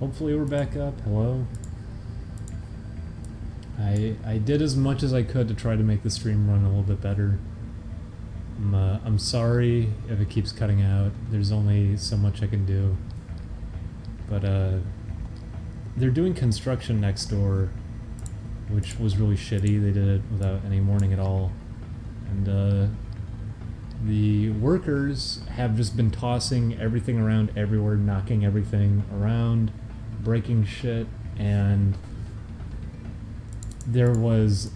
Hopefully we're back up. Hello? I did as much as I could to try to make the stream run a little bit better. I'm sorry if it keeps cutting out. There's only so much I can do. But they're doing construction next door, which was really shitty. They did it without any warning at all. And the workers have just been tossing everything around everywhere, knocking everything around, breaking shit, and there was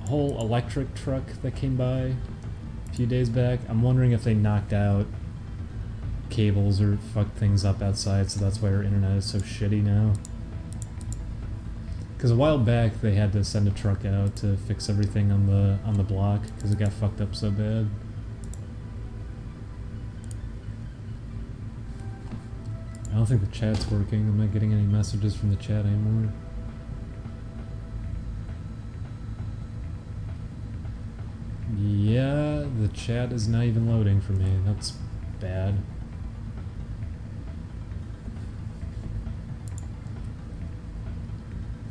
a whole electric truck that came by a few days back. I'm wondering if they knocked out cables or fucked things up outside, so that's why our internet is so shitty now. Because a while back they had to send a truck out to fix everything on the block because it got fucked up so bad. I don't think the chat's working. I'm not getting any messages from the chat anymore. Yeah, the chat is not even loading for me. That's bad.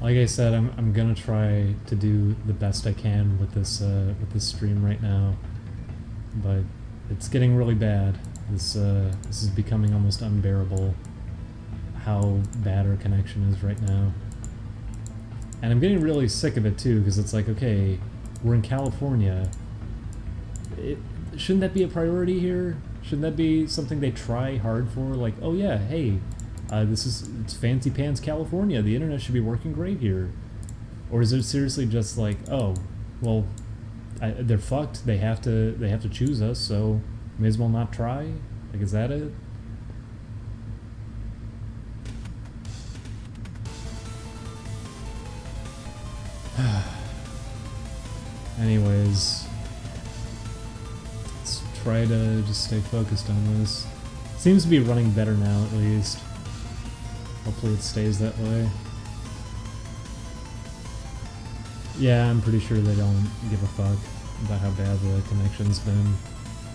Like I said, I'm gonna try to do the best I can with this stream right now, but it's getting really bad. This is becoming almost unbearable. How bad our connection is right now, and I'm getting really sick of it too. Because it's like, okay, we're in California. Shouldn't that be a priority here? Shouldn't that be something they try hard for? Like, oh yeah, hey. It's fancy pants California. The internet should be working great here. Or is it seriously just like, oh, well, they're fucked. They have to choose us, so may as well not try. Like, is that it? Anyways, let's try to just stay focused on this. Seems to be running better now, at least. Hopefully it stays that way. Yeah, I'm pretty sure they don't give a fuck about how bad the connection's been.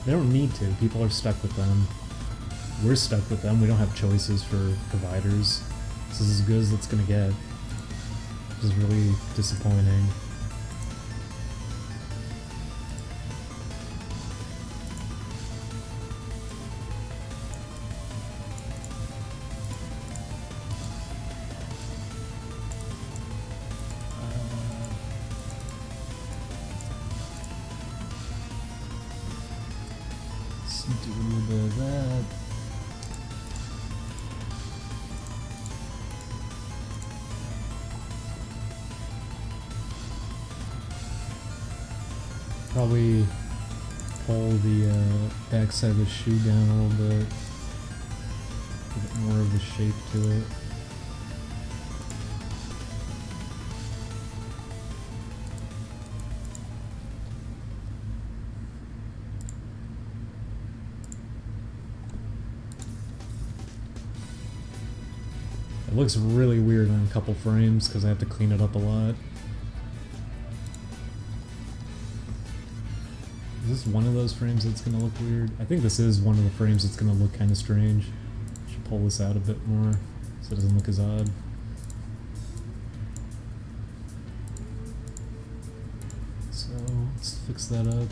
They don't need to. People are stuck with them. We're stuck with them. We don't have choices for providers. This is as good as it's gonna get. Which is really disappointing. Do a little bit of that. Probably pull the backside of the shoe down a little bit. Give it more of a shape to it. It looks really weird on a couple frames because I have to clean it up a lot. Is this one of those frames that's gonna look weird? I think this is one of the frames that's gonna look kind of strange. Should pull this out a bit more so it doesn't look as odd. So let's fix that up.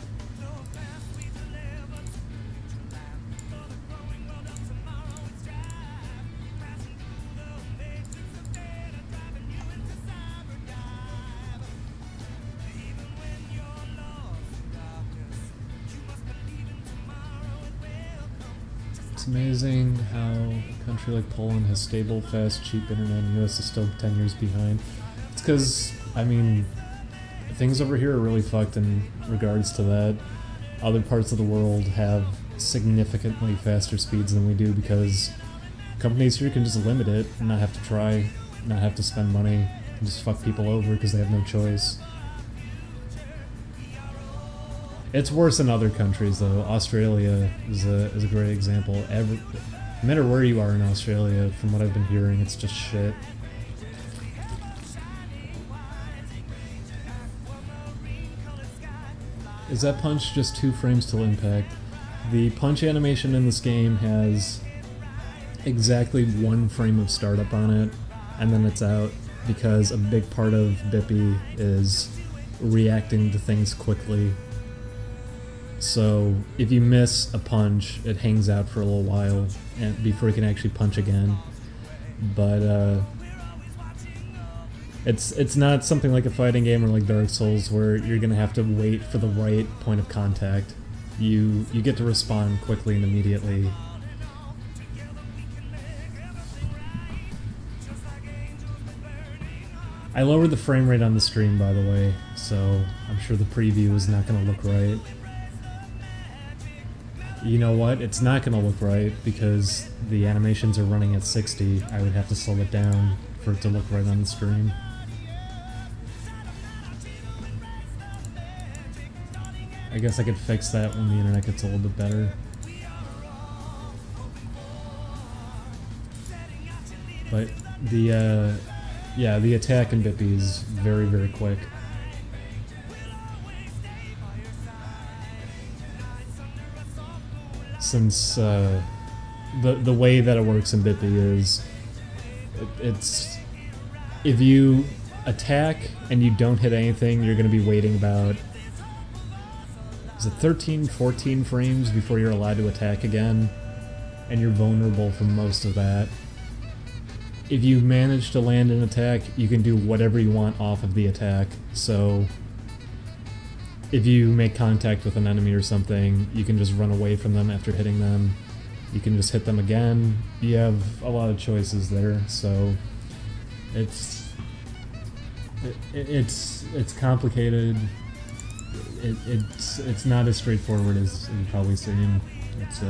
It's amazing how a country like Poland has stable, fast, cheap internet and the US is still 10 years behind. It's because, I mean, things over here are really fucked in regards to that. Other parts of the world have significantly faster speeds than we do because companies here can just limit it and not have to try, not have to spend money, and just fuck people over because they have no choice. It's worse in other countries though. Australia is a great example. No matter where you are in Australia, from what I've been hearing, it's just shit. Is that punch just 2 frames till impact? The punch animation in this game has exactly 1 frame of startup on it, and then it's out, because a big part of Bippy is reacting to things quickly. So if you miss a punch, it hangs out for a little while and before you can actually punch again. But it's not something like a fighting game or like Dark Souls where you're gonna have to wait for the right point of contact. You get to respond quickly and immediately. I lowered the frame rate on the stream, by the way, so I'm sure the preview is not gonna look right. You know what? It's not gonna look right because the animations are running at 60. I would have to slow it down for it to look right on the stream. I guess I could fix that when the internet gets a little bit better. But the yeah, the attack in Bippy is very, very quick. Since the way that it works in Bippy is it's if you attack and you don't hit anything, you're going to be waiting about, is it 13, 14 frames before you're allowed to attack again, and you're vulnerable for most of that. If you manage to land an attack, you can do whatever you want off of the attack. So if you make contact with an enemy or something, you can just run away from them after hitting them. You can just hit them again. You have a lot of choices there, so it's complicated. It's not as straightforward as you've probably seen. It's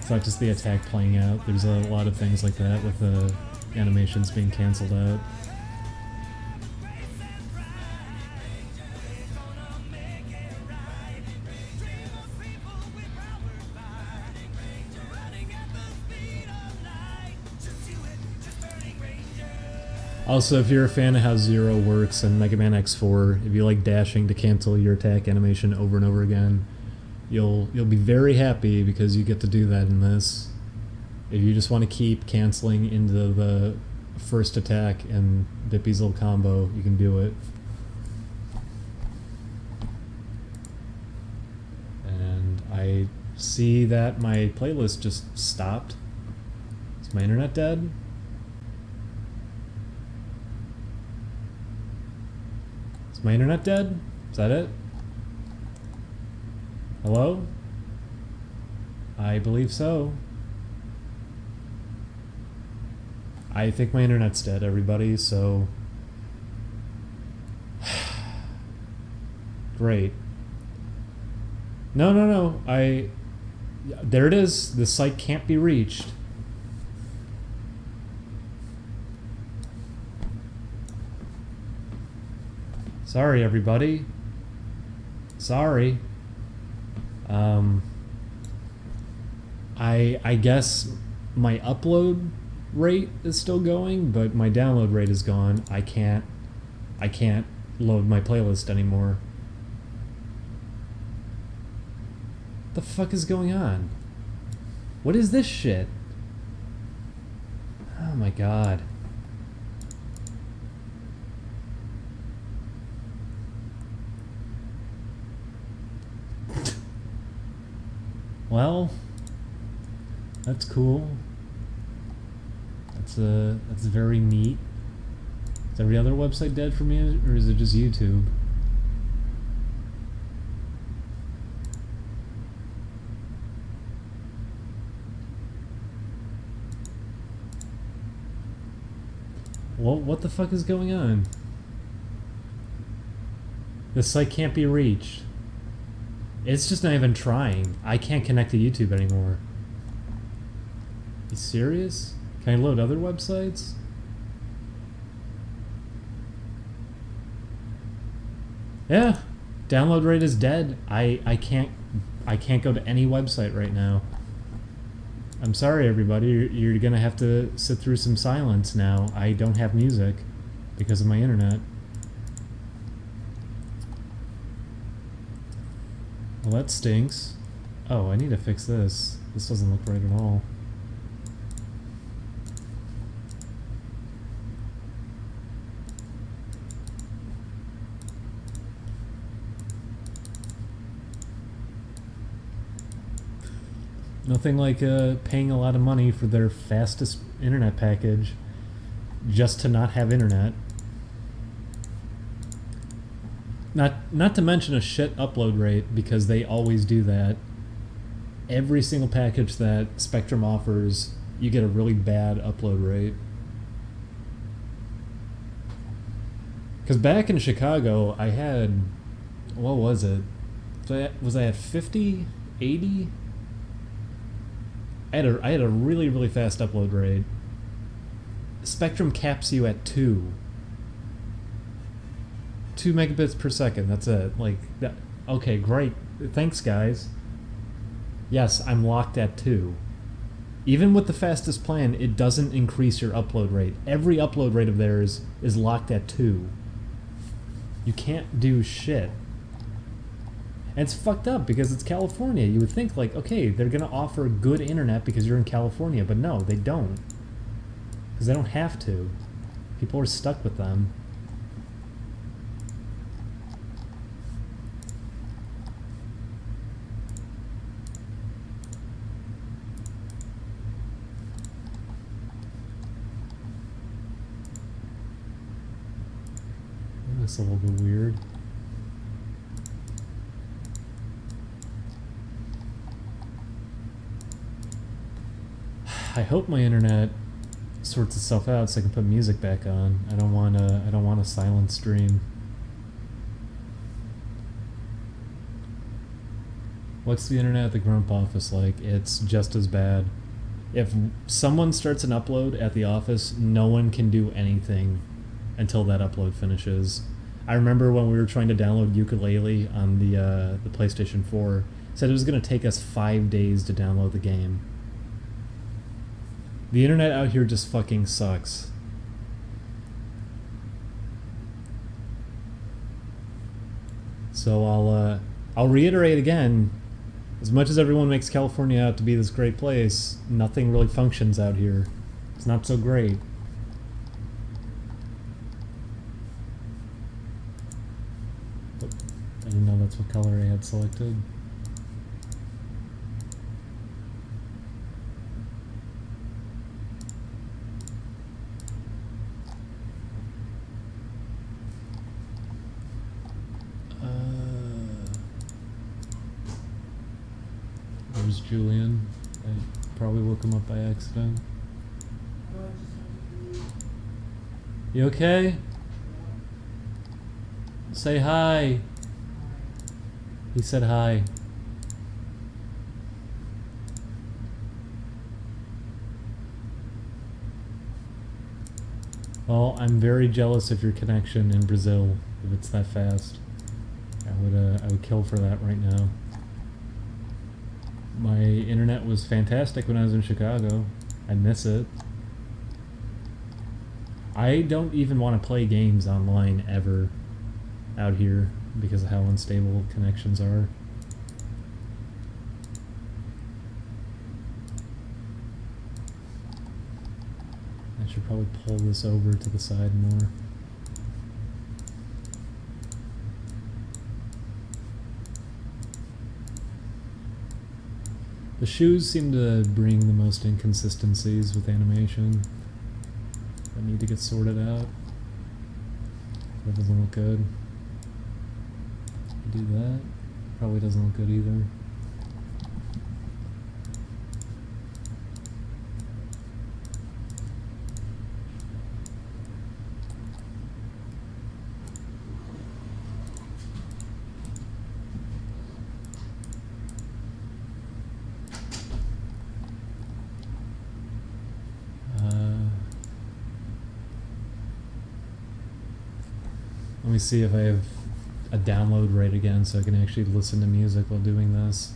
not just the attack playing out. There's a lot of things like that with the animations being cancelled out. Also, if you're a fan of how Zero works in Mega Man X4, if you like dashing to cancel your attack animation over and over again, you'll be very happy because you get to do that in this. If you just want to keep canceling into the first attack and Bippy's little combo, you can do it. And I see that my playlist just stopped. Is my internet dead? Is my internet dead? Is that it? Hello? I believe so. I think my internet's dead, everybody, so... Great. No, there it is. The site can't be reached. Sorry, everybody. Sorry. I guess my upload rate is still going, but my download rate is gone. I can't load my playlist anymore. What the fuck is going on? What is this shit? Oh my god. Well, that's cool. That's very neat. Is every other website dead for me, or is it just YouTube? Well, what the fuck is going on? The site can't be reached. It's just not even trying. I can't connect to YouTube anymore. You serious? Can I load other websites? Yeah, download rate is dead. I can't go to any website right now. I'm sorry, everybody. You're gonna have to sit through some silence now. I don't have music because of my internet. Well, that stinks. Oh, I need to fix this. This doesn't look right at all. Nothing like paying a lot of money for their fastest internet package just to not have internet. Not to mention a shit upload rate, because they always do that. Every single package that Spectrum offers, you get a really bad upload rate. Because back in Chicago, I had, what was it? Was I at 50, 80? I had a really, really fast upload rate. Spectrum caps you at 2 megabits per second. That's it. Like that. Okay, great. Thanks, guys. Yes, I'm locked at 2. Even with the fastest plan, it doesn't increase your upload rate. Every upload rate of theirs is locked at 2. You can't do shit. And it's fucked up because it's California. You would think, like, okay, they're gonna offer good internet because you're in California, but no, they don't. Because they don't have to. People are stuck with them. That's a little bit weird. I hope my internet sorts itself out so I can put music back on. I don't want a silent stream. What's the internet at the Grump office like? It's just as bad. If someone starts an upload at the office, no one can do anything until that upload finishes. I remember when we were trying to download Ukulele on the PlayStation 4, it said it was going to take us 5 days to download the game. The internet out here just fucking sucks. So I'll reiterate again, as much as everyone makes California out to be this great place, nothing really functions out here. It's not so great. I didn't know that's what color I had selected. There's Julian. I probably woke him up by accident. You okay? Say hi. He said hi. Well, I'm very jealous of your connection in Brazil, if it's that fast. I would kill for that right now. My internet was fantastic when I was in Chicago. I miss it. I don't even want to play games online ever out here because of how unstable connections are. I should probably pull this over to the side more. The shoes seem to bring the most inconsistencies with animation that need to get sorted out. That doesn't look good. Do that. Probably doesn't look good either. Let me see if I have a download rate again so I can actually listen to music while doing this.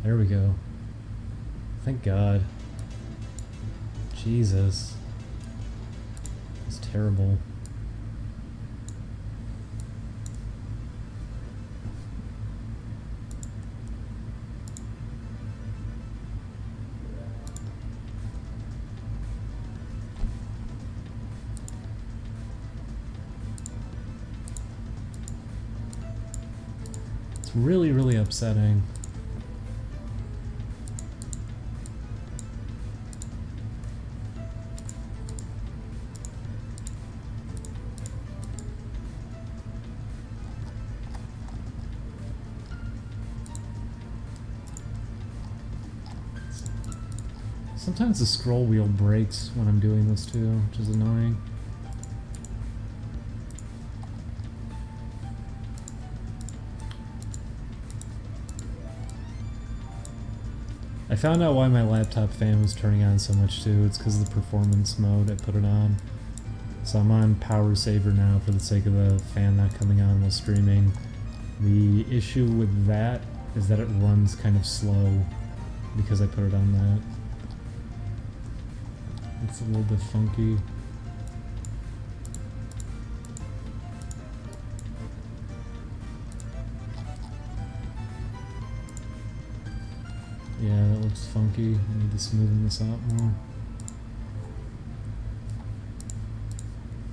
There we go. Thank God. Jesus. It's terrible. really, really upsetting. Sometimes the scroll wheel breaks when I'm doing this too, which is annoying. I found out why my laptop fan was turning on so much too. It's because of the performance mode I put it on. So I'm on power saver now for the sake of the fan not coming on while streaming. The issue with that is that it runs kind of slow because I put it on that. It's a little bit funky. Yeah, that looks funky. I need to smoothen this out more.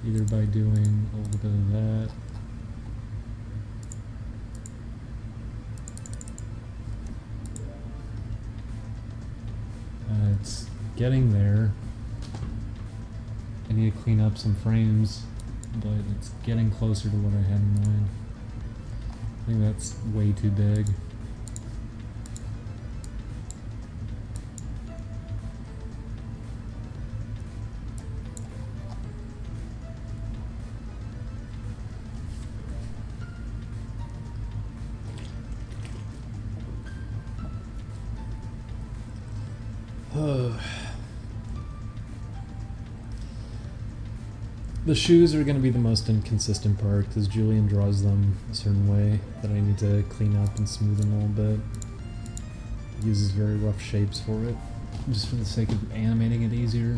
Either by doing a little bit of that. It's getting there. I need to clean up some frames, but it's getting closer to what I had in mind. I think that's way too big. The shoes are going to be the most inconsistent part because Julian draws them a certain way that I need to clean up and smoothen a little bit. He uses very rough shapes for it, just for the sake of animating it easier.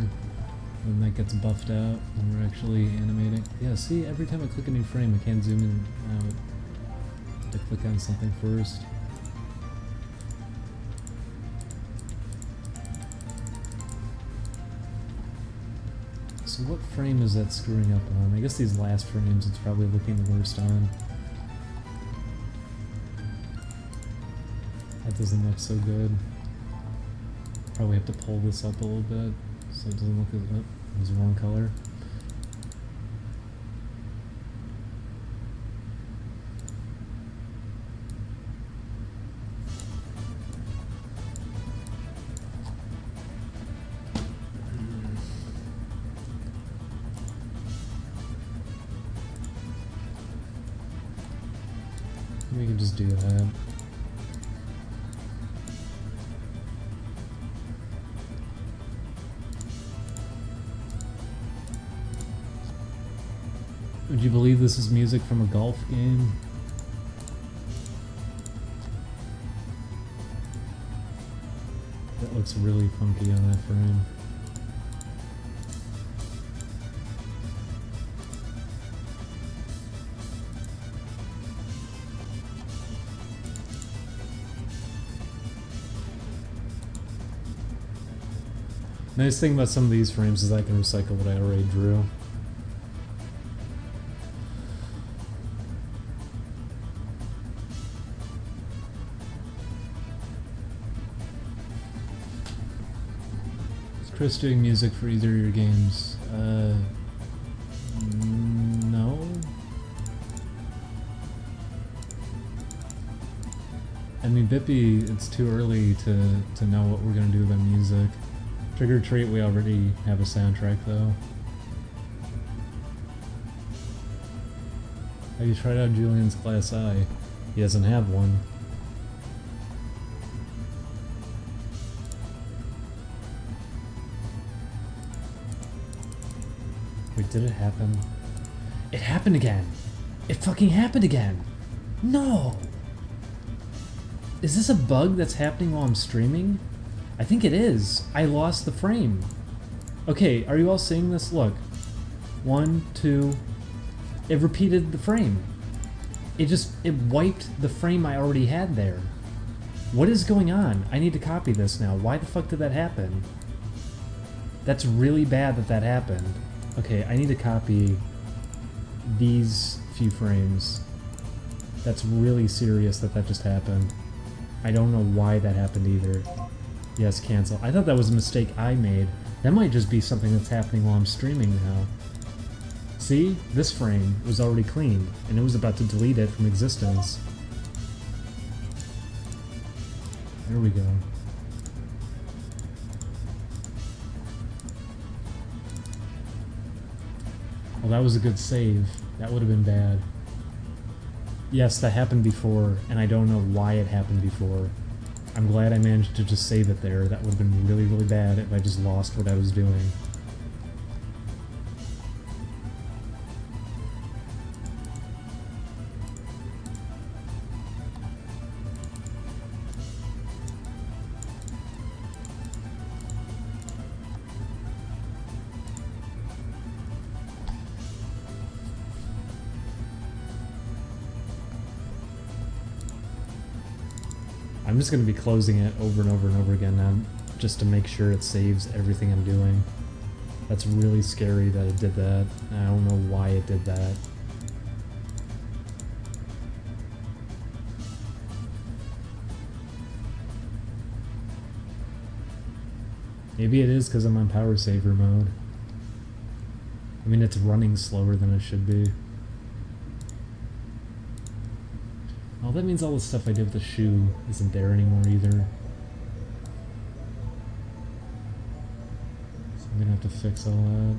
When that gets buffed out when we're actually animating. Yeah, see, every time I click a new frame I can't zoom in and out. I click on something first. So what frame is that screwing up on? I guess these last frames it's probably looking the worst on. That doesn't look so good. Probably have to pull this up a little bit so it doesn't look as... Oh, it was the wrong color. We can just do that. Would you believe this is music from a golf game? That looks really funky on that frame. Nice thing about some of these frames is I can recycle what I already drew. Is Chris doing music for either of your games? No. I mean, Bippy, it's too early to know what we're gonna do about music. Trick or Treat, we already have a soundtrack though. Have you tried out Julian's Class I? He doesn't have one. Wait, did it happen? It happened again! It fucking happened again! No! Is this a bug that's happening while I'm streaming? I think it is. I lost the frame. Okay, are you all seeing this? Look. 1, 2. It repeated the frame. It wiped the frame I already had there. What is going on? I need to copy this now. Why the fuck did that happen? That's really bad that that happened. Okay, I need to copy these few frames. That's really serious that that just happened. I don't know why that happened either. Yes, cancel. I thought that was a mistake I made. That might just be something that's happening while I'm streaming now. See? This frame was already cleaned, and it was about to delete it from existence. There we go. Well, that was a good save. That would have been bad. Yes, that happened before, and I don't know why it happened before. I'm glad I managed to just save it there. That would have been really, really bad if I just lost what I was doing. I'm just going to be closing it over and over and over again now, just to make sure it saves everything I'm doing. That's really scary that it did that. I don't know why it did that. Maybe it is because I'm on power saver mode. I mean, it's running slower than it should be. Oh, that means all the stuff I did with the shoe isn't there anymore either. So I'm gonna have to fix all that.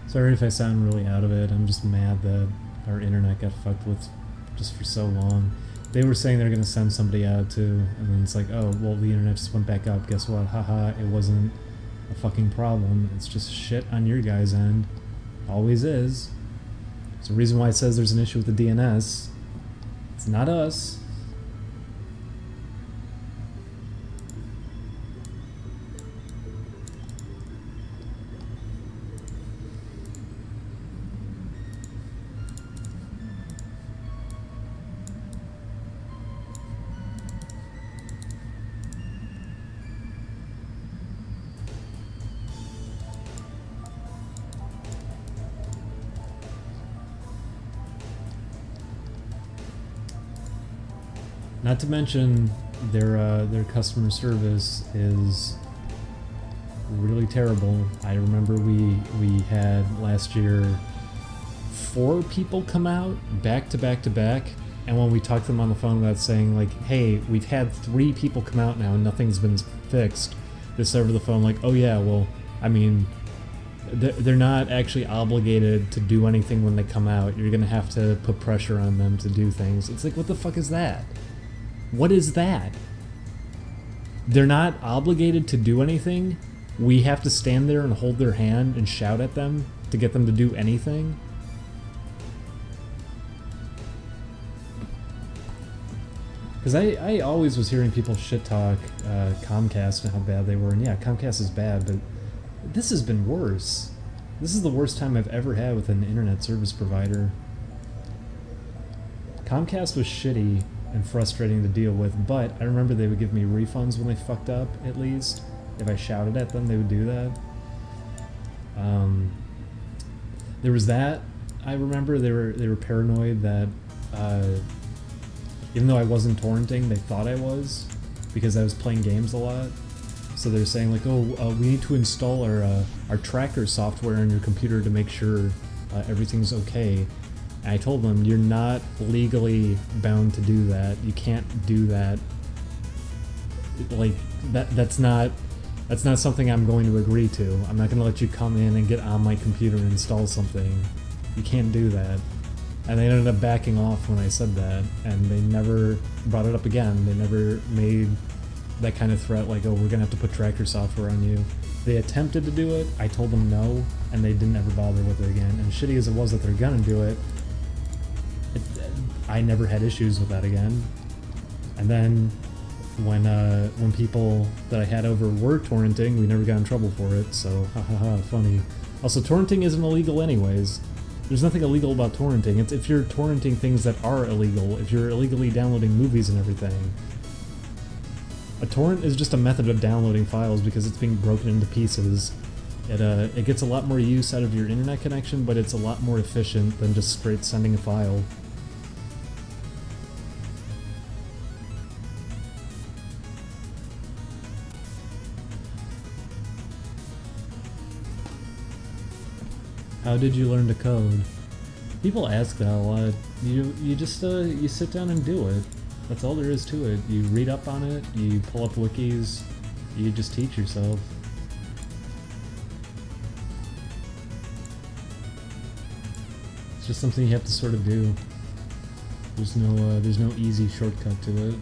Sorry if I sound really out of it. I'm just mad that our internet got fucked with just for so long. They were saying they're gonna send somebody out too, and then it's like, oh, well, the internet just went back up. Guess what? Haha, it wasn't a fucking problem. It's just shit on your guys' end. Always is. It's the reason why it says there's an issue with the DNS. It's not us. Not to mention their customer service is really terrible. I remember we had last year 4 people come out back to back to back, and when we talked to them on the phone about saying like, hey, we've had 3 people come out now and nothing's been fixed, they said over the phone like, oh yeah, well, I mean, they're not actually obligated to do anything when they come out. You're gonna have to put pressure on them to do things. It's like, what the fuck is that? What is that? They're not obligated to do anything? We have to stand there and hold their hand and shout at them to get them to do anything? Because I always was hearing people shit talk Comcast and how bad they were, and yeah, Comcast is bad, but this has been worse. This is the worst time I've ever had with an internet service provider. Comcast was shitty and frustrating to deal with, but I remember they would give me refunds when they fucked up, at least. If I shouted at them, they would do that. There was that. I remember they were paranoid that even though I wasn't torrenting, they thought I was, because I was playing games a lot. So they're saying like, oh, we need to install our tracker software on your computer to make sure everything's okay. And I told them, you're not legally bound to do that. You can't do that. Like, that's not something I'm going to agree to. I'm not going to let you come in and get on my computer and install something. You can't do that. And they ended up backing off when I said that, and they never brought it up again. They never made that kind of threat like, oh, we're going to have to put tracker software on you. They attempted to do it, I told them no, and they didn't ever bother with it again. And shitty as it was that they're going to do it, I never had issues with that again. And then when people that I had over were torrenting, we never got in trouble for it, so hahaha, funny. Also, torrenting isn't illegal anyways. There's nothing illegal about torrenting. It's if you're torrenting things that are illegal, if you're illegally downloading movies and everything. A torrent is just a method of downloading files because it's being broken into pieces. It gets a lot more use out of your internet connection, but it's a lot more efficient than just straight sending a file. How did you learn to code? People ask that a lot. You just you sit down and do it. That's all there is to it. You read up on it, you pull up wikis, you just teach yourself. It's just something you have to sort of do. There's no easy shortcut to it.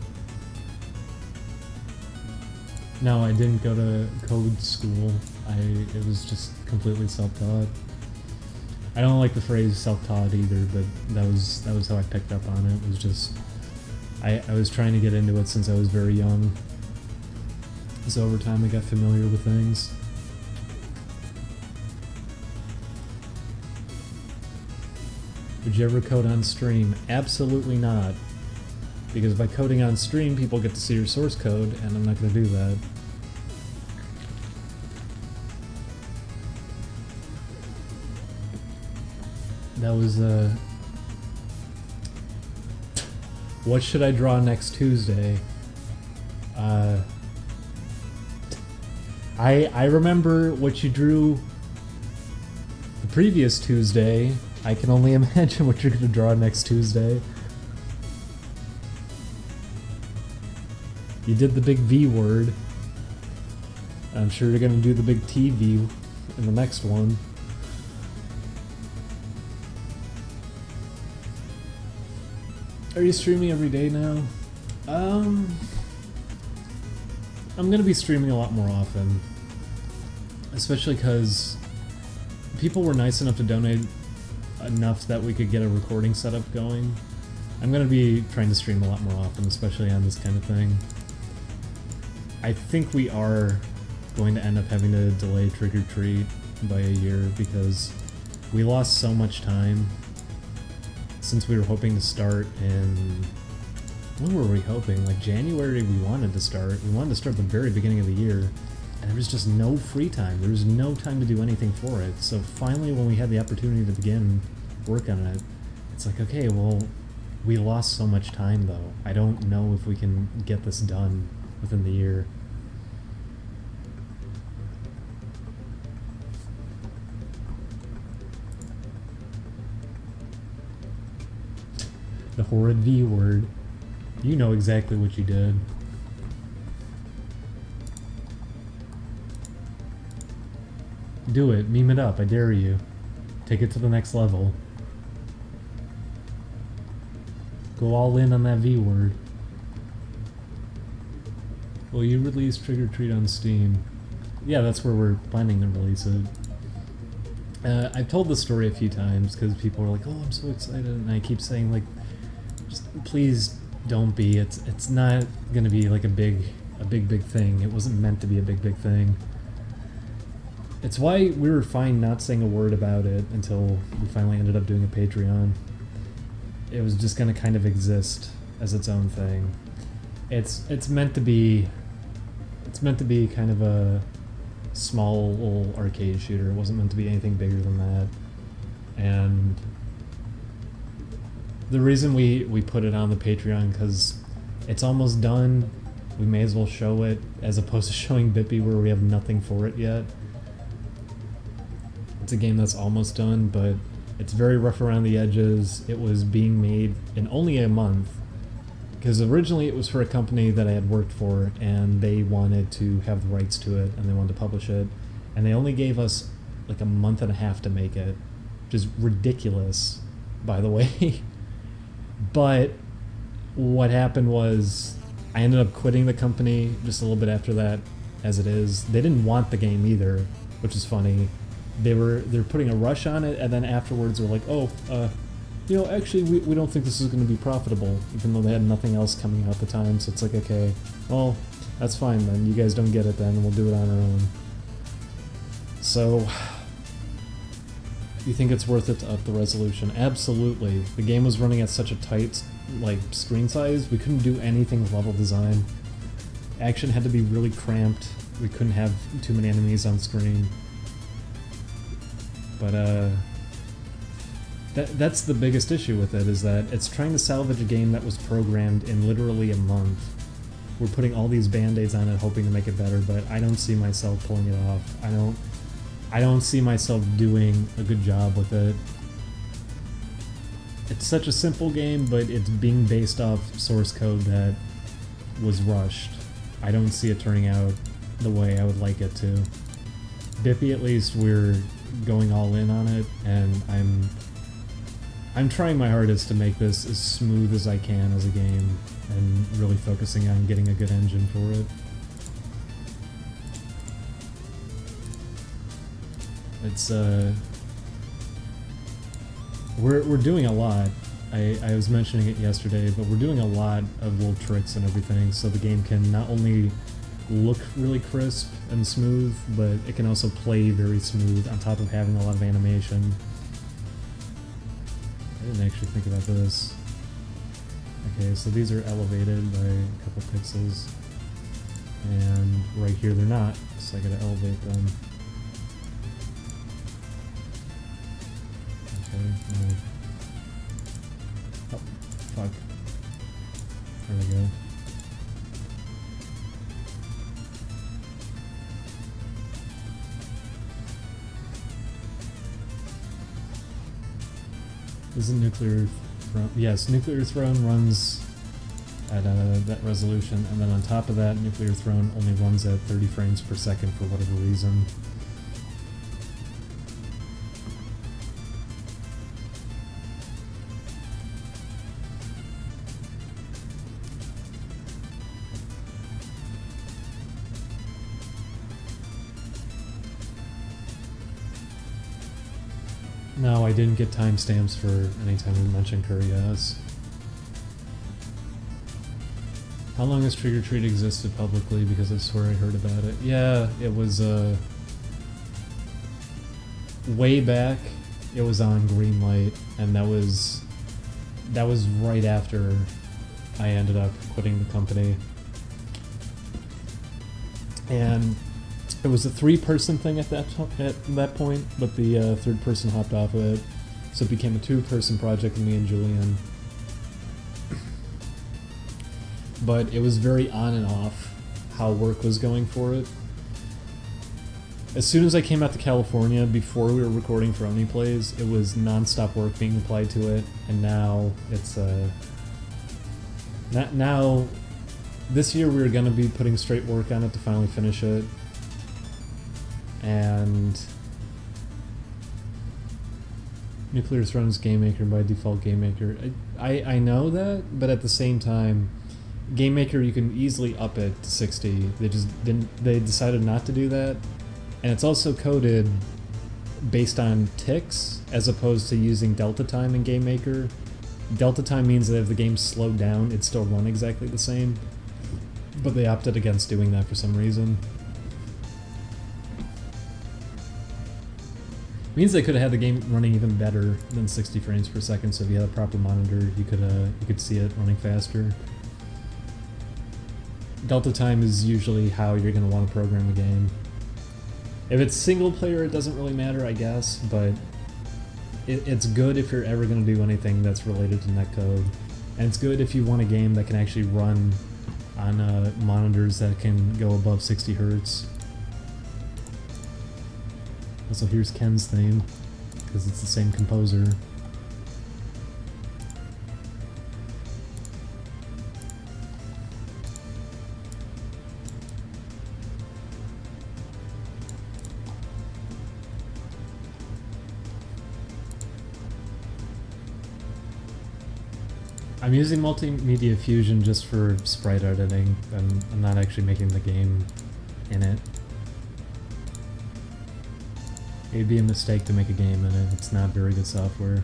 No, I didn't go to code school. It was just completely self-taught. I don't like the phrase self-taught either, but that was how I picked up on it. It was just I was trying to get into it since I was very young. So over time I got familiar with things. Would you ever code on stream? Absolutely not. Because by coding on stream, people get to see your source code, and I'm not going to do that. That was, what should I draw next Tuesday? I remember what you drew the previous Tuesday. I can only imagine what you're going to draw next Tuesday. You did the big V word. I'm sure you're going to do the big TV in the next one. Are you streaming every day now? I'm gonna be streaming a lot more often. Especially because people were nice enough to donate enough that we could get a recording setup going. I'm gonna be trying to stream a lot more often, especially on this kind of thing. I think we are going to end up having to delay Trick or Treat by a year because we lost so much time. Since we were hoping to start in... When were we hoping? Like January we wanted to start. We wanted to start at the very beginning of the year. And there was just no free time. There was no time to do anything for it. So finally when we had the opportunity to begin work on it, it's like, okay, well, we lost so much time though. I don't know if we can get this done within the year. The horrid V word. You know exactly what you did. Do it. Meme it up. I dare you. Take it to the next level. Go all in on that V word. Well, you released Trick or Treat on Steam. Yeah, that's where we're planning to release it. I've told this story a few times because people are like, oh, I'm so excited, and I keep saying, like, just please don't be. It's not gonna be like a big thing. It wasn't meant to be a big thing. It's why we were fine not saying a word about it until we finally ended up doing a Patreon. It was just gonna kind of exist as its own thing. It's meant to be kind of a small little arcade shooter. It wasn't meant to be anything bigger than that. And the reason we put it on the Patreon, because it's almost done. We may as well show it, as opposed to showing Bippy where we have nothing for it yet. It's a game that's almost done, but it's very rough around the edges. It was being made in only a month, because originally it was for a company that I had worked for, and they wanted to have the rights to it, and they wanted to publish it, and they only gave us like a month and a half to make it, which is ridiculous, by the way. But what happened was I ended up quitting the company just a little bit after that, as it is. They didn't want the game either, which is funny. They're putting a rush on it, and then afterwards they're like, oh, you know, actually, we don't think this is going to be profitable, even though they had nothing else coming out at the time. So it's like, okay, well, that's fine then. You guys don't get it then. We'll do it on our own. So, you think it's worth it to up the resolution? Absolutely. The game was running at such a tight, like, screen size, we couldn't do anything with level design. Action had to be really cramped. We couldn't have too many enemies on screen. But, that's the biggest issue with it, is that it's trying to salvage a game that was programmed in literally a month. We're putting all these band-aids on it hoping to make it better, but I don't see myself pulling it off. I don't see myself doing a good job with it. It's such a simple game, but it's being based off source code that was rushed. I don't see it turning out the way I would like it to. Bippy, at least, we're going all in on it, and I'm trying my hardest to make this as smooth as I can as a game, and really focusing on getting a good engine for it. It's, we're doing a lot. I was mentioning it yesterday, but we're doing a lot of little tricks and everything, so the game can not only look really crisp and smooth, but it can also play very smooth on top of having a lot of animation. I didn't actually think about this. Okay, so these are elevated by a couple pixels, and right here they're not, so I gotta elevate them. Okay, oh, fuck. There we go. This is Nuclear Throne. Yes, Nuclear Throne runs at that resolution, and then on top of that, Nuclear Throne only runs at 30 frames per second for whatever reason. No, I didn't get timestamps for any time we mentioned Kurios. How long has Trick or Treat existed publicly? Because I swear I heard about it. Yeah, it was, way back, it was on Greenlight, and that was right after I ended up quitting the company. And it was a 3-person thing at that point, but the third person hopped off of it, so it became a 2-person project with me and Julian. But it was very on and off how work was going for it. As soon as I came out to California, before we were recording for OmniPlays, it was non-stop work being applied to it, and now it's now this year we were going to be putting straight work on it to finally finish it. And Nuclear Throne's Game Maker by default Game Maker. I know that, but at the same time, Game Maker you can easily up it to 60. They decided not to do that, and it's also coded based on ticks as opposed to using delta time in Game Maker. Delta time means that if the game's slowed down, it'd still run exactly the same, but they opted against doing that for some reason. Means they could have had the game running even better than 60 frames per second, so if you had a proper monitor, you could see it running faster. Delta time is usually how you're going to want to program a game. If it's single player, it doesn't really matter, I guess, but it's good if you're ever going to do anything that's related to netcode. And it's good if you want a game that can actually run on monitors that can go above 60 Hz. Also, here's Ken's theme, because it's the same composer. I'm using Multimedia Fusion just for sprite editing, and I'm not actually making the game in it. It'd be a mistake to make a game in it. It's not very good software.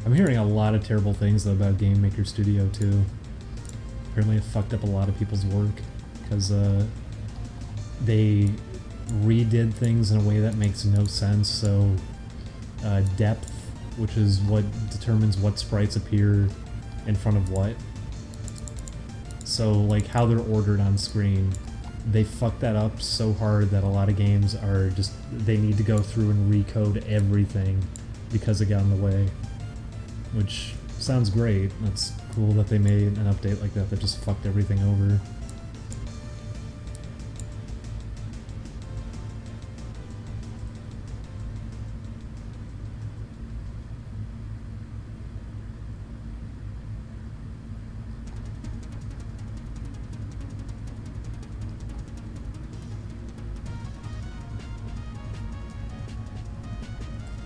I'm hearing a lot of terrible things though about Game Maker Studio too. Apparently it fucked up a lot of people's work because they redid things in a way that makes no sense. So depth, which is what determines what sprites appear in front of what. So like how they're ordered on screen, they fucked that up so hard that a lot of games are just, they need to go through and recode everything because it got in the way. Which sounds great. That's cool that they made an update like that that just fucked everything over.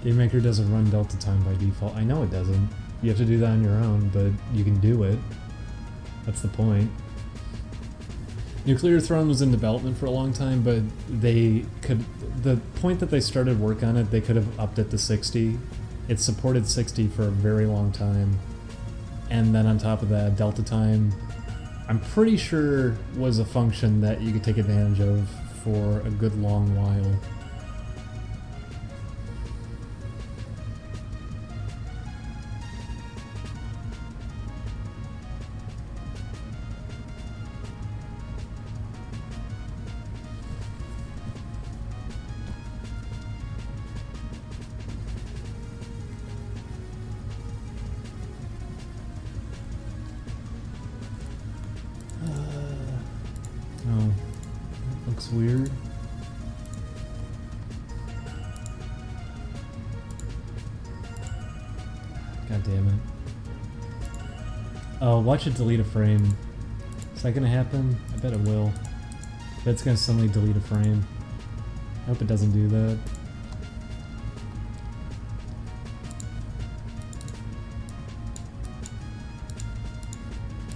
GameMaker doesn't run delta time by default. I know it doesn't. You have to do that on your own, but you can do it. That's the point. Nuclear Throne was in development for a long time, but they could... The point that they started work on it, they could have upped it to 60. It supported 60 for a very long time. And then on top of that, delta time, I'm pretty sure was a function that you could take advantage of for a good long while. Oh, that looks weird. God damn it. Oh, watch it delete a frame. Is that gonna happen? I bet it will. I bet it's gonna suddenly delete a frame. I hope it doesn't do that.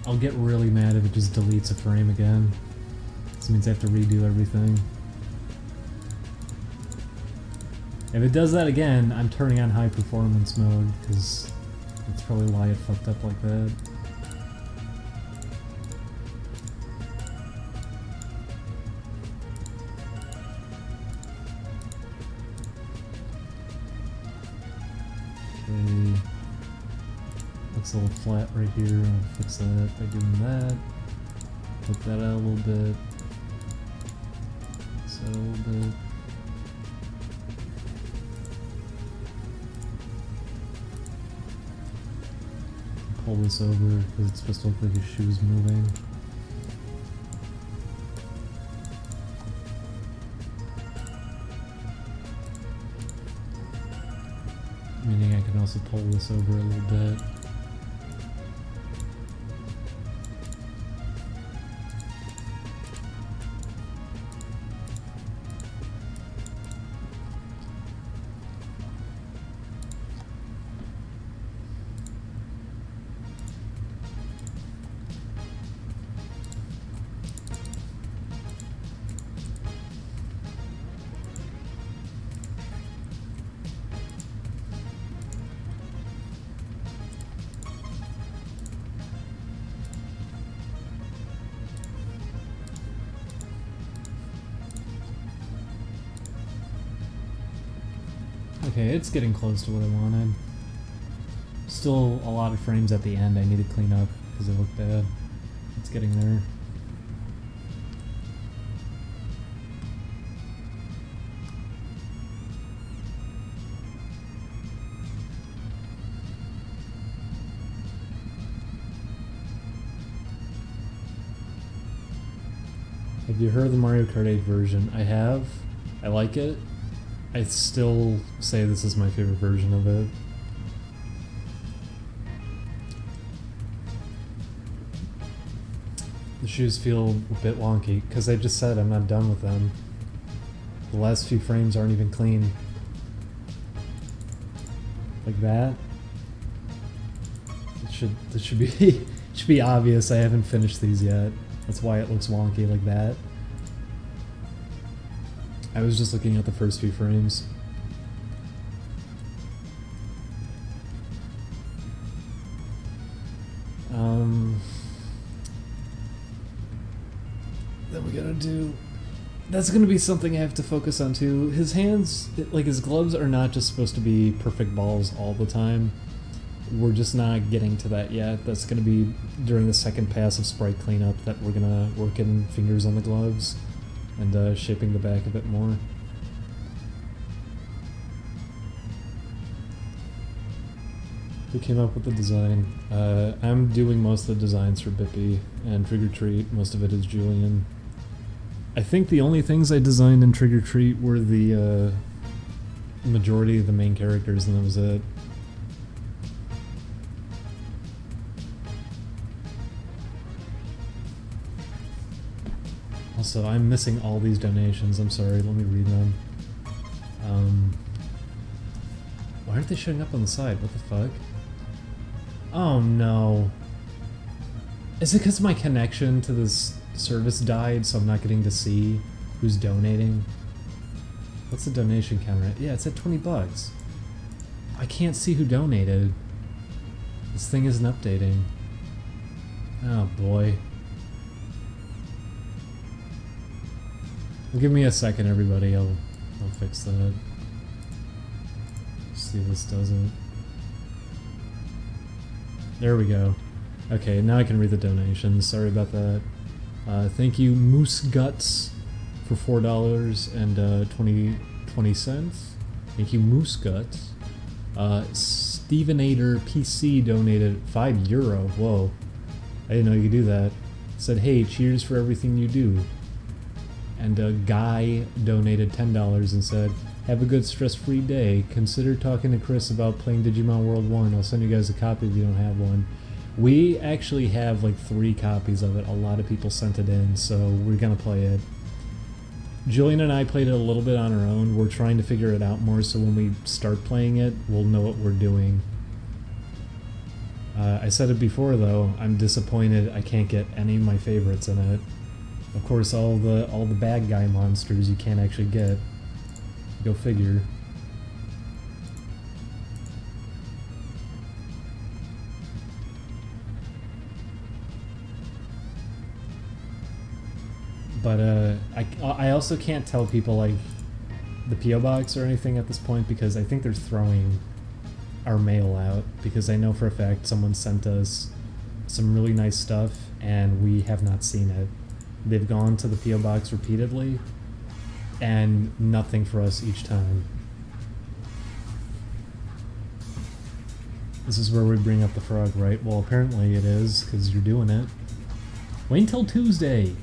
I'll get really mad if it just deletes a frame again. This means I have to redo everything. If it does that again, I'm turning on high performance mode, because that's probably why it fucked up like that. Okay. Looks a little flat right here. I'll fix that by doing that. Poke that out a little bit. Fix that a little bit. Pull this over because it's supposed to look like his shoe's moving. Meaning I can also pull this over a little bit. Okay, it's getting close to what I wanted. Still a lot of frames at the end I need to clean up because they look bad. It's getting there. Have you heard the Mario Kart 8 version? I have. I like it. I still say this is my favorite version of it. The shoes feel a bit wonky, because I just said I'm not done with them. The last few frames aren't even clean. Like that. This should be it should be obvious I haven't finished these yet. That's why it looks wonky like that. I was just looking at the first few frames. Then we gotta do... That's gonna be something I have to focus on too. His hands, like his gloves are not just supposed to be perfect balls all the time. We're just not getting to that yet. That's gonna be during the second pass of sprite cleanup that we're gonna work in fingers on the gloves and shaping the back a bit more. Who came up with the design? I'm doing most of the designs for Bippy and Trigger Treat. Most of it is Julian. I think the only things I designed in Trigger Treat were the majority of the main characters, and that was it. Also, I'm missing all these donations. I'm sorry, let me read them. Why aren't they showing up on the side? What the fuck? Oh no. Is it because my connection to this service died, so I'm not getting to see who's donating? What's the donation counter at? Yeah, it's at 20 bucks. I can't see who donated. This thing isn't updating. Oh boy. Well, give me a second, everybody. I'll fix that. See if this does it. There we go. Okay, now I can read the donations. Sorry about that. Thank you, Moose Guts, for $4.20. Thank you, Moose Guts. Stevenator PC donated €5. Whoa. I didn't know you could do that. Said, hey, cheers for everything you do. And Guy donated $10 and said, have a good stress-free day. Consider talking to Chris about playing Digimon World 1. I'll send you guys a copy if you don't have one. We actually have like 3 copies of it. A lot of people sent it in, so we're gonna play it. Julian and I played it a little bit on our own. We're trying to figure it out more, so when we start playing it, we'll know what we're doing. I said it before though, I'm disappointed I can't get any of my favorites in it. Of course, all the bad guy monsters you can't actually get. Go figure. But I also can't tell people like the P.O. box or anything at this point because I think they're throwing our mail out, because I know for a fact someone sent us some really nice stuff and we have not seen it. They've gone to the P.O. box repeatedly and nothing for us each time. This is where we bring up the frog, right? Well, apparently it is, because you're doing it. Wait until Tuesday!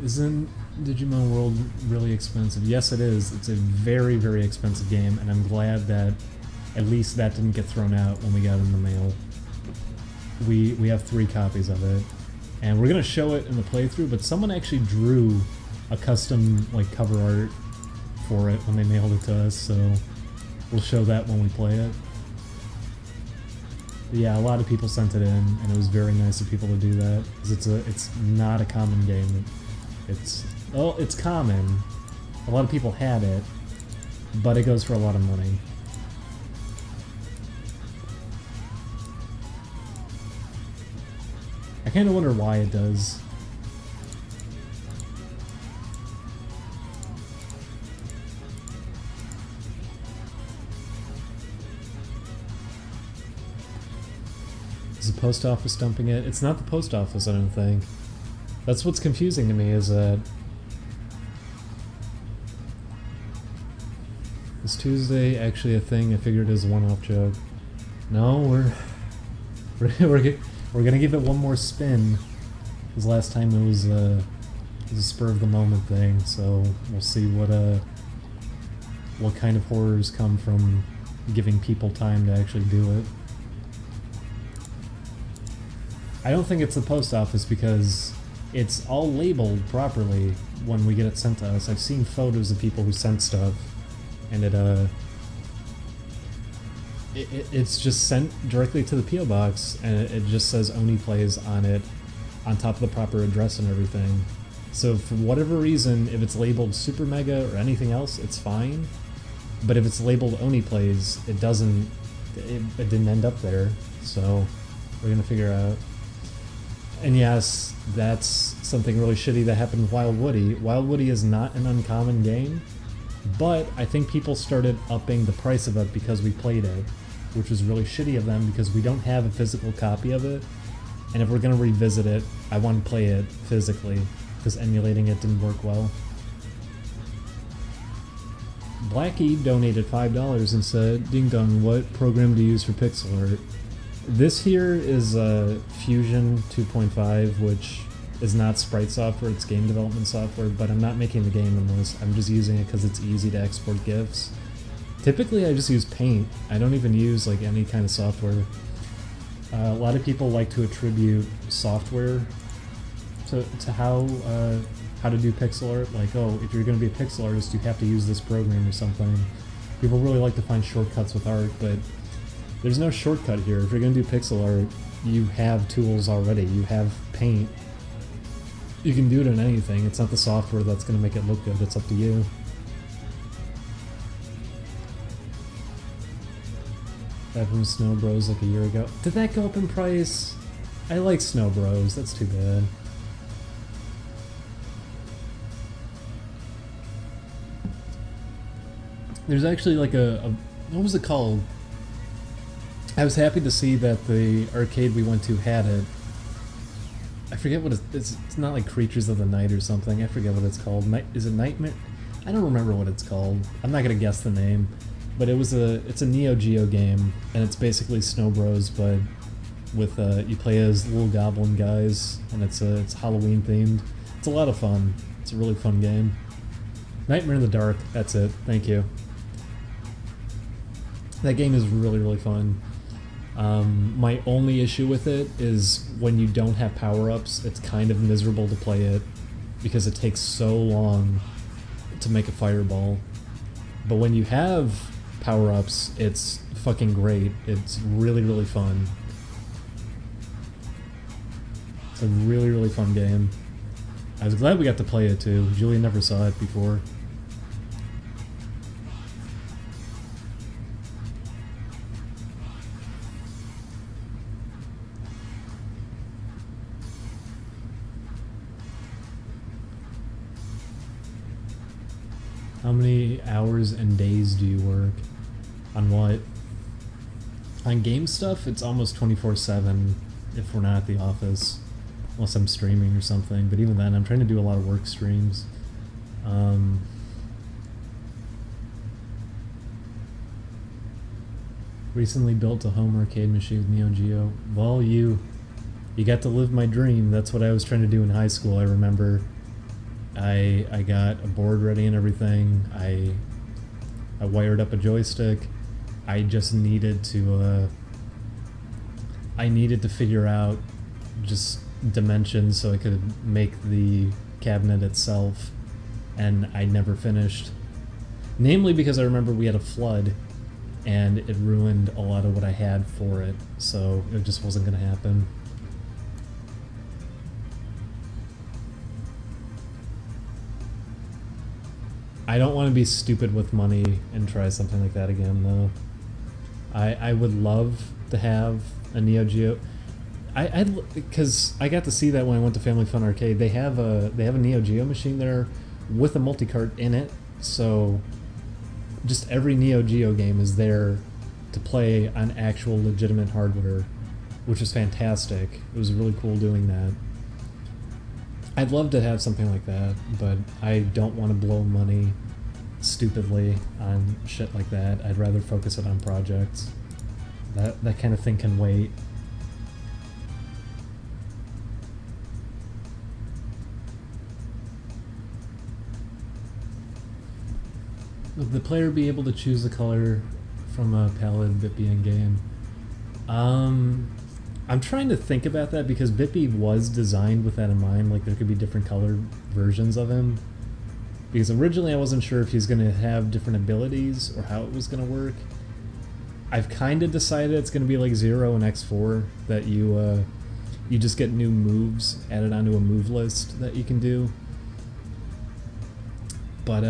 Isn't Digimon World really expensive? Yes, it is. It's a very, very expensive game, and I'm glad that at least that didn't get thrown out when we got it in the mail. We have 3 copies of it, and we're gonna show it in the playthrough, but someone actually drew a custom like cover art for it when they mailed it to us, so we'll show that when we play it. But yeah, a lot of people sent it in, and it was very nice of people to do that, because it's not a common game. It's common. A lot of people had it, but it goes for a lot of money. I kind of wonder why it does. Is the post office dumping it? It's not the post office, I don't think. That's what's confusing to me, is that is Tuesday actually a thing? I figured it was a one-off joke. No, we're gonna give it one more spin, because last time it was a spur of the moment thing. So we'll see what kind of horrors come from giving people time to actually do it. I don't think it's the post office because it's all labeled properly when we get it sent to us. I've seen photos of people who sent stuff, and it's just sent directly to the P.O. box, and it just says Oni Plays on it, on top of the proper address and everything. So for whatever reason, if it's labeled Super Mega or anything else, it's fine. But if it's labeled Oni Plays, it didn't end up there. So we're gonna figure out. And yes, that's something really shitty that happened with Wild Woody. Wild Woody is not an uncommon game, but I think people started upping the price of it because we played it, which was really shitty of them because we don't have a physical copy of it. And if we're gonna revisit it, I want to play it physically because emulating it didn't work well. Blackie donated $5 and said, "Ding Dong, what program do you use for pixel art?" This here is Fusion 2.5, which is not sprite software, it's game development software, but I'm not making the game in this. I'm just using it because it's easy to export GIFs. Typically I just use Paint. I don't even use like any kind of software. A lot of people like to attribute software to how to do pixel art. Like, oh, if you're going to be a pixel artist, you have to use this program or something. People really like to find shortcuts with art, but there's no shortcut here. If you're going to do pixel art, you have tools already. You have Paint. You can do it in anything. It's not the software that's going to make it look good. It's up to you. That from Snow Bros like a year ago. Did that go up in price? I like Snow Bros. That's too bad. There's actually like a what was it called? I was happy to see that the arcade we went to had it. I forget what it's not like Creatures of the Night or something. I forget what it's called. Is it Nightmare? I don't remember what it's called. I'm not gonna guess the name. But it's a Neo Geo game, and it's basically Snow Bros, but with you play as little goblin guys, and it's Halloween themed. It's a lot of fun. It's a really fun game. Nightmare in the Dark. That's it. Thank you. That game is really, really fun. My only issue with it is when you don't have power-ups, it's kind of miserable to play it because it takes so long to make a fireball. But when you have power-ups, it's fucking great. It's really, really fun. It's a really, really fun game. I was glad we got to play it too. Julia never saw it before. How many hours and days do you work? On what? On game stuff, it's almost 24/7 if we're not at the office. Unless I'm streaming or something, but even then, I'm trying to do a lot of work streams. Recently built a home arcade machine with Neo Geo. Well, you got to live my dream. That's what I was trying to do in high school, I remember. I got a board ready and everything. I wired up a joystick. I just needed to figure out just dimensions so I could make the cabinet itself, and I never finished. Namely because I remember we had a flood and it ruined a lot of what I had for it, so it just wasn't going to happen. I don't want to be stupid with money and try something like that again, though. I would love to have a Neo Geo. Because I got to see that when I went to Family Fun Arcade. They have a Neo Geo machine there with a multi-cart in it, so just every Neo Geo game is there to play on actual legitimate hardware, which is fantastic. It was really cool doing that. I'd love to have something like that, but I don't want to blow money stupidly on shit like that. I'd rather focus it on projects. That kind of thing can wait. Would the player be able to choose the color from a palette Bippy in game? I'm trying to think about that because Bippy was designed with that in mind, like there could be different color versions of him. Because originally I wasn't sure if he's going to have different abilities or how it was going to work. I've kind of decided it's going to be like Zero and X4, that you just get new moves added onto a move list that you can do. But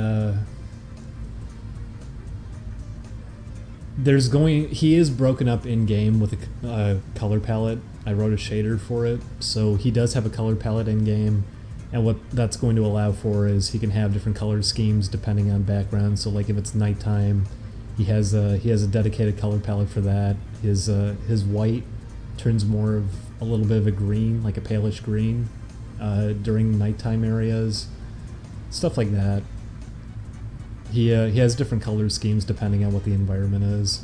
He is broken up in game with a color palette. I wrote a shader for it, so he does have a color palette in game, and what that's going to allow for is he can have different color schemes depending on background. So like if it's nighttime, he has a dedicated color palette for that. His white turns more of a little bit of a green, like a palish green, during nighttime areas, stuff like that. He has different color schemes depending on what the environment is.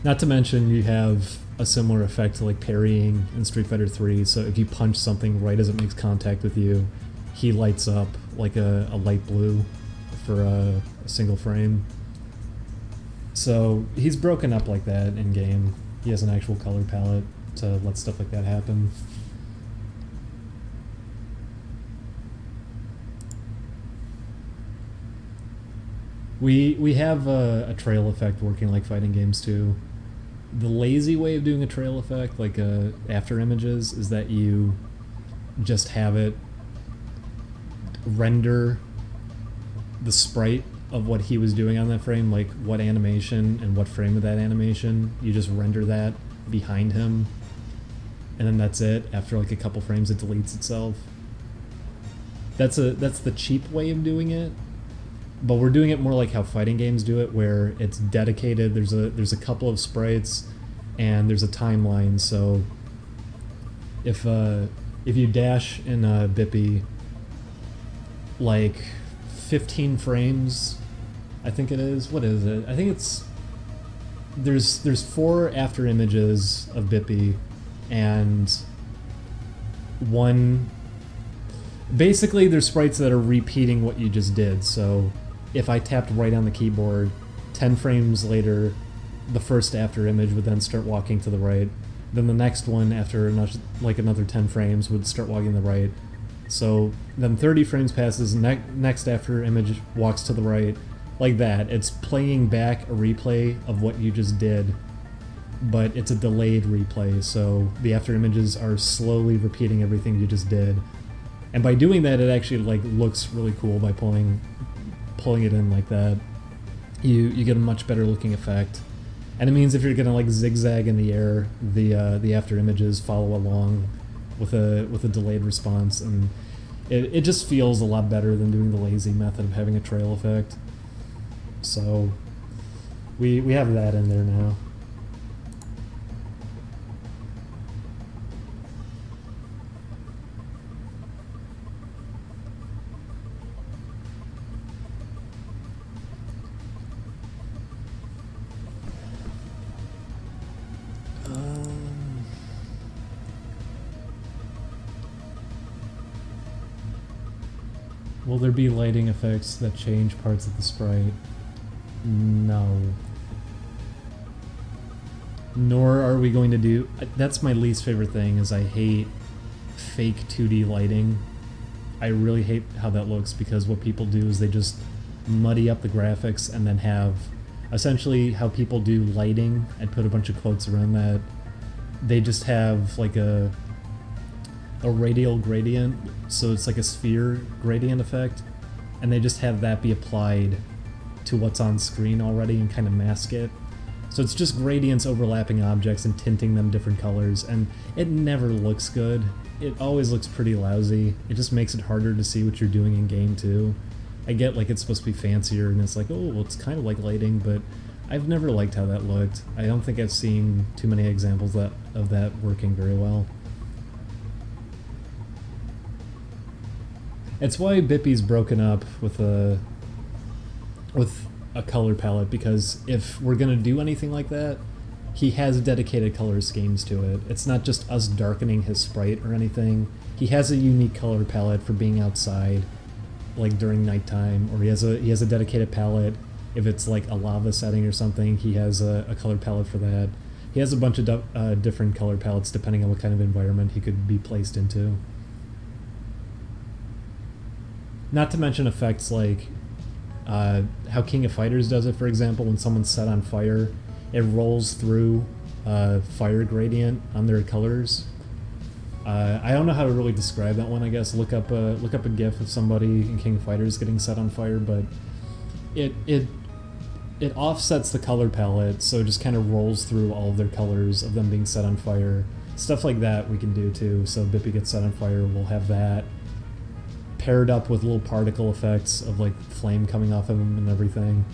Not to mention you have a similar effect to like parrying in Street Fighter 3, so if you punch something right as it makes contact with you, he lights up like a light blue for a single frame. So he's broken up like that in game. He has an actual color palette to let stuff like that happen. We have a trail effect working like fighting games too. The lazy way of doing a trail effect, like after images, is that you just have it render the sprite of what he was doing on that frame, like what animation and what frame of that animation. You just render that behind him, and then that's it. After like a couple frames, it deletes itself. That's the cheap way of doing it. But we're doing it more like how fighting games do it, where it's dedicated. There's a couple of sprites, and there's a timeline. So if you dash in Bippy like 15 frames, I think it is. What is it? I think it's there's 4 after images of Bippy, and one. Basically, there's sprites that are repeating what you just did. So if I tapped right on the keyboard, 10 frames later, the first after image would then start walking to the right. Then the next one, after another 10 frames, would start walking to the right. So then 30 frames passes, next after image walks to the right. Like that. It's playing back a replay of what you just did, but it's a delayed replay, so the after images are slowly repeating everything you just did. And by doing that, it actually like looks really cool by pulling it in like that. You get a much better looking effect. And it means if you're gonna like zigzag in the air, the after images follow along with a delayed response, and it just feels a lot better than doing the lazy method of having a trail effect. So we have that in there now. Will there be lighting effects that change parts of the sprite? No. Nor are we going to do... That's my least favorite thing, is I hate fake 2D lighting. I really hate how that looks, because what people do is they just muddy up the graphics and then have... Essentially, how people do lighting, and put a bunch of quotes around that, they just have like a radial gradient, so it's like a sphere gradient effect, and they just have that be applied to what's on screen already and kind of mask it. So it's just gradients overlapping objects and tinting them different colors, and it never looks good. It always looks pretty lousy. It just makes it harder to see what you're doing in game too. I get like it's supposed to be fancier and it's like, oh, well, it's kind of like lighting, but I've never liked how that looked. I don't think I've seen too many examples of that working very well. It's why Bippy's broken up with a color palette, because if we're gonna do anything like that, he has dedicated color schemes to it. It's not just us darkening his sprite or anything. He has a unique color palette for being outside, like during nighttime, or he has a dedicated palette if it's like a lava setting or something. He has a color palette for that. He has a bunch of different color palettes depending on what kind of environment he could be placed into. Not to mention effects like how King of Fighters does it, for example. When someone's set on fire, it rolls through fire gradient on their colors. I don't know how to really describe that one. I guess look up a GIF of somebody in King of Fighters getting set on fire, but it it offsets the color palette, so it just kind of rolls through all of their colors of them being set on fire. Stuff like that we can do too. So Bippy gets set on fire, we'll have that paired up with little particle effects of like flame coming off of him and everything.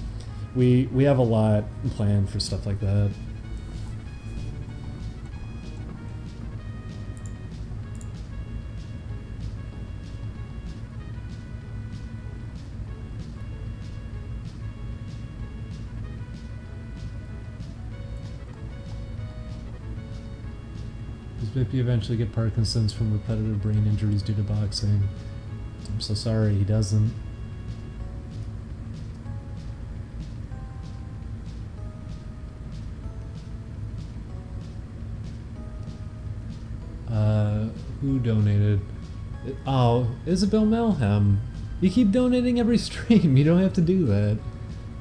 We have a lot planned for stuff like that. Does Bippy eventually get Parkinson's from repetitive brain injuries due to boxing? I'm so sorry, he doesn't. Who donated? Oh, Isabel Melhem. You keep donating every stream, you don't have to do that.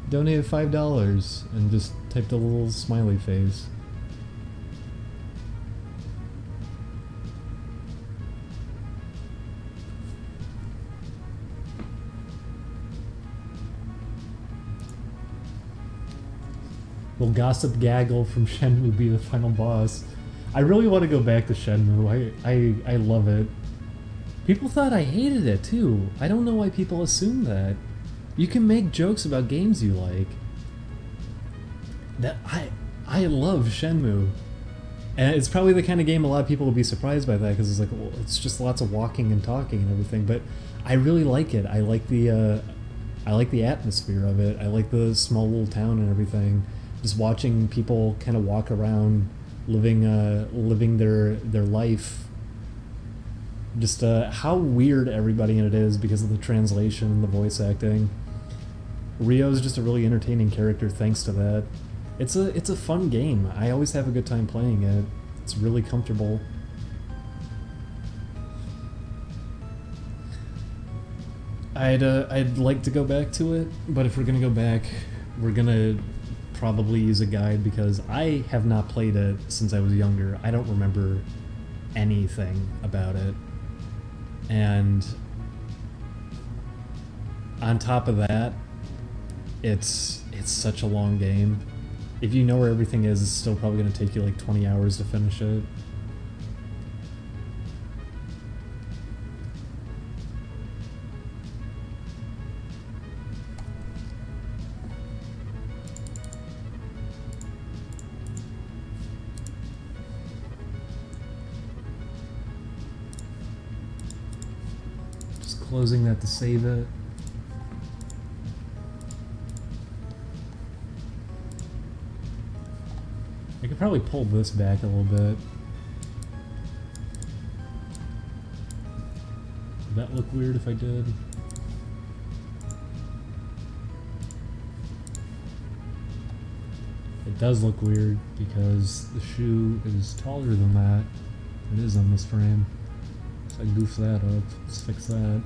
Donated $5 and just typed a little smiley face. Will Gossip Gaggle from Shenmue be the final boss? I really want to go back to Shenmue. I love it. People thought I hated it too. I don't know why people assume that. You can make jokes about games you like. I love Shenmue. And it's probably the kind of game a lot of people will be surprised by that, because it's like, well, it's just lots of walking and talking and everything, but I really like it. I like the atmosphere of it. I like the small little town and everything. Just watching people kind of walk around, living their life. Just how weird everybody in it is because of the translation and the voice acting. Rio's just a really entertaining character thanks to that. It's a fun game. I always have a good time playing it. It's really comfortable. I'd like to go back to it, but if we're gonna go back, we're gonna probably use a guide, because I have not played it since I was younger. I don't remember anything about it. And on top of that, it's such a long game. If you know where everything is, it's still probably going to take you like 20 hours to finish it. Just closing that to save it. I could probably pull this back a little bit. Would that look weird if I did? It does look weird because the shoe is taller than that. It is on this frame. So I goof that up. Let's fix that.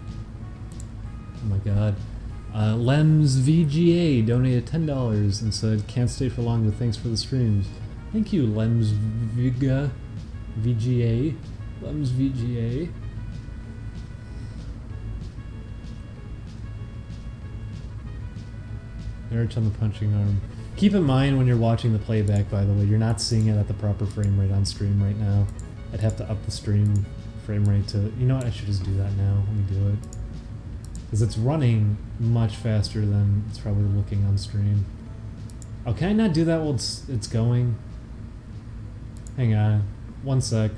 Oh my god. Lems VGA donated $10 and said, "Can't stay for long, but thanks for the streams." Thank you, Lems VGA. Lems VGA. Arch on the punching arm. Keep in mind when you're watching the playback, by the way, you're not seeing it at the proper frame rate on stream right now. I'd have to up the stream frame rate to... You know what, I should just do that now. Let me do it. Because it's running much faster than it's probably looking on stream. Oh, can I not do that while it's going? Hang on. One sec.